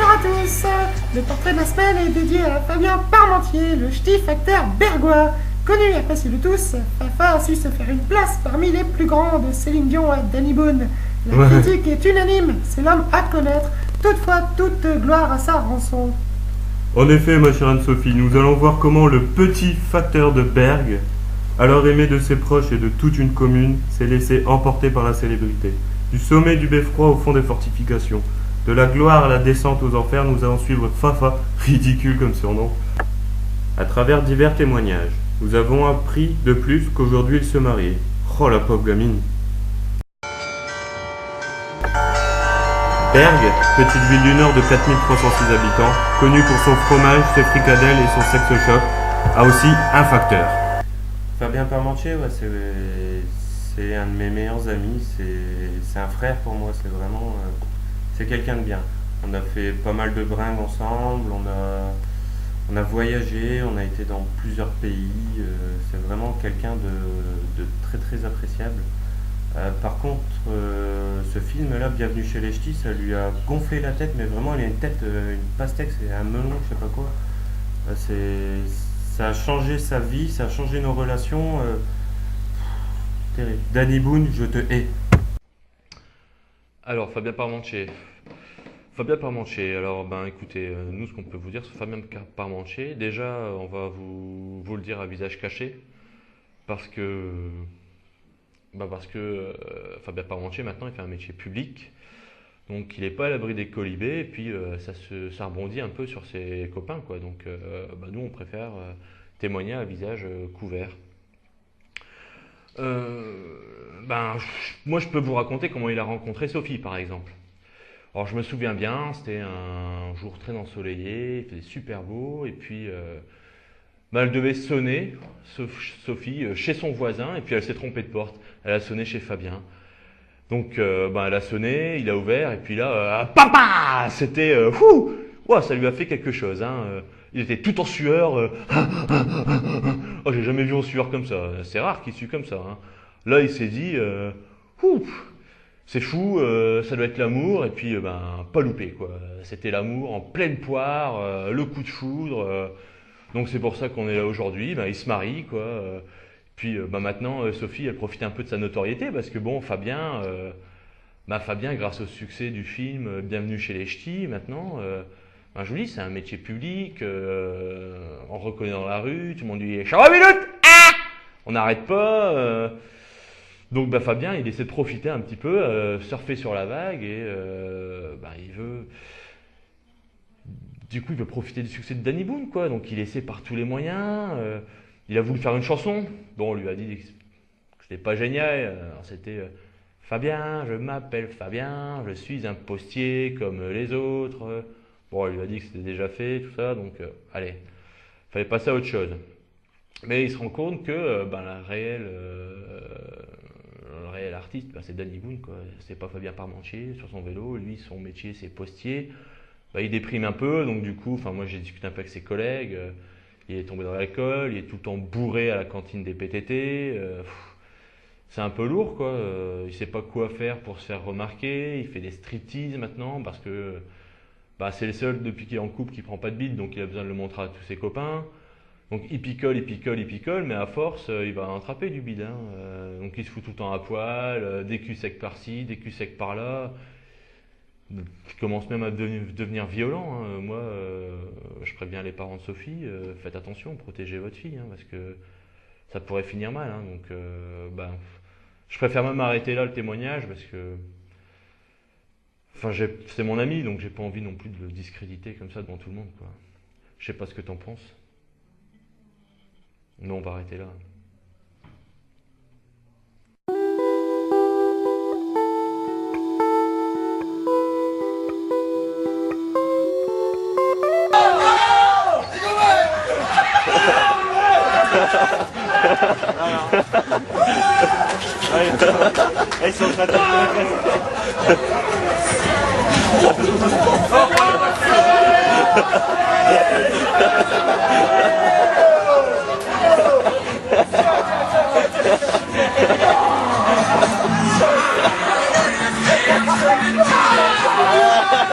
Bonjour à tous. Le portrait de la semaine est dédié à Fabien Parmentier, le ch'ti facteur bergois. Connu et apprécié de tous, Fafa a su se faire une place parmi les plus grands de Céline Dion à Danny Boone. La critique est unanime, c'est l'homme à connaître, toutefois toute gloire à sa rançon. En effet, ma chère Anne-Sophie, nous allons voir comment le petit facteur de Berg, alors aimé de ses proches et de toute une commune, s'est laissé emporter par la célébrité. Du sommet du beffroi au fond des fortifications, de la gloire à la descente aux enfers, nous allons suivre Fafa, ridicule comme surnom. À travers divers témoignages, nous avons appris de plus qu'aujourd'hui il se mariait. Oh la pauvre gamine. Berg, petite ville du Nord de 4306 habitants, connue pour son fromage, ses fricadelles et son sex shop, a aussi un facteur. Fabien Parmentier, ouais, c'est un de mes meilleurs amis, c'est un frère pour moi, c'est vraiment... c'est quelqu'un de bien. On a fait pas mal de bringues ensemble, on a voyagé, on a été dans plusieurs pays, c'est vraiment quelqu'un de très très appréciable. Par contre, ce film-là, Bienvenue chez les Ch'tis, ça lui a gonflé la tête, mais vraiment, il a une tête, une pastèque, c'est un melon, je sais pas quoi. Ça a changé sa vie, ça a changé nos relations. Terrible. Danny Boone, je te hais. Alors, Fabien Parmentier, alors écoutez, nous ce qu'on peut vous dire sur Fabien Parmentier, déjà on va vous le dire à visage caché, parce que Fabien Parmentier maintenant il fait un métier public, donc il n'est pas à l'abri des colibés, et puis ça rebondit un peu sur ses copains, quoi. Donc nous on préfère témoigner à visage couvert. Moi je peux vous raconter comment il a rencontré Sophie par exemple. Alors je me souviens bien, c'était un jour très ensoleillé, il faisait super beau, et puis elle devait sonner, Sophie, chez son voisin, et puis elle s'est trompée de porte, elle a sonné chez Fabien. Donc elle a sonné, il a ouvert, et puis là, papa, c'était, ça lui a fait quelque chose, hein. Il était tout en sueur, oh j'ai jamais vu en sueur comme ça, c'est rare qu'il sue comme ça, hein. Là il s'est dit, c'est fou, ça doit être l'amour, et puis pas loupé quoi. C'était l'amour en pleine poire, le coup de foudre. Donc c'est pour ça qu'on est là aujourd'hui. Il se marie quoi. Puis maintenant Sophie elle profite un peu de sa notoriété parce que bon Fabien, grâce au succès du film Bienvenue chez les Ch'tis, maintenant, je vous dis c'est un métier public, on reconnaît dans la rue, tout le monde dit Charles minute, on n'arrête pas. Donc Fabien, il essaie de profiter un petit peu, surfer sur la vague et il veut profiter du succès de Danny Boone quoi. Donc il essaie par tous les moyens. Il a voulu faire une chanson. Bon, on lui a dit que c'était pas génial. Alors, c'était Fabien, je m'appelle Fabien, je suis un postier comme les autres. Bon, on lui a dit que c'était déjà fait, tout ça. Donc allez, fallait passer à autre chose. Mais il se rend compte que le réel artiste, c'est Danny Boone, quoi. C'est pas Fabien Parmentier sur son vélo. Lui, son métier, c'est postier. Il déprime un peu, donc du coup, moi j'ai discuté un peu avec ses collègues. Il est tombé dans l'alcool, il est tout le temps bourré à la cantine des PTT. C'est un peu lourd, quoi. Il sait pas quoi faire pour se faire remarquer. Il fait des striptease maintenant parce que c'est le seul depuis qu'il est en couple qui prend pas de bide, donc il a besoin de le montrer à tous ses copains. Donc il picole, mais à force, il va en attraper du bide, hein. Donc il se fout tout le temps à poil, des culs secs par-ci, des culs secs par-là. Il commence même à devenir violent, hein. Moi, je préviens les parents de Sophie, faites attention, protégez votre fille, hein, parce que ça pourrait finir mal, hein. Donc, je préfère même arrêter là le témoignage, parce que c'est mon ami, donc j'ai pas envie non plus de le discréditer comme ça devant tout le monde, quoi. Je sais pas ce que t'en penses. Non, on va arrêter là. Ils sont en train de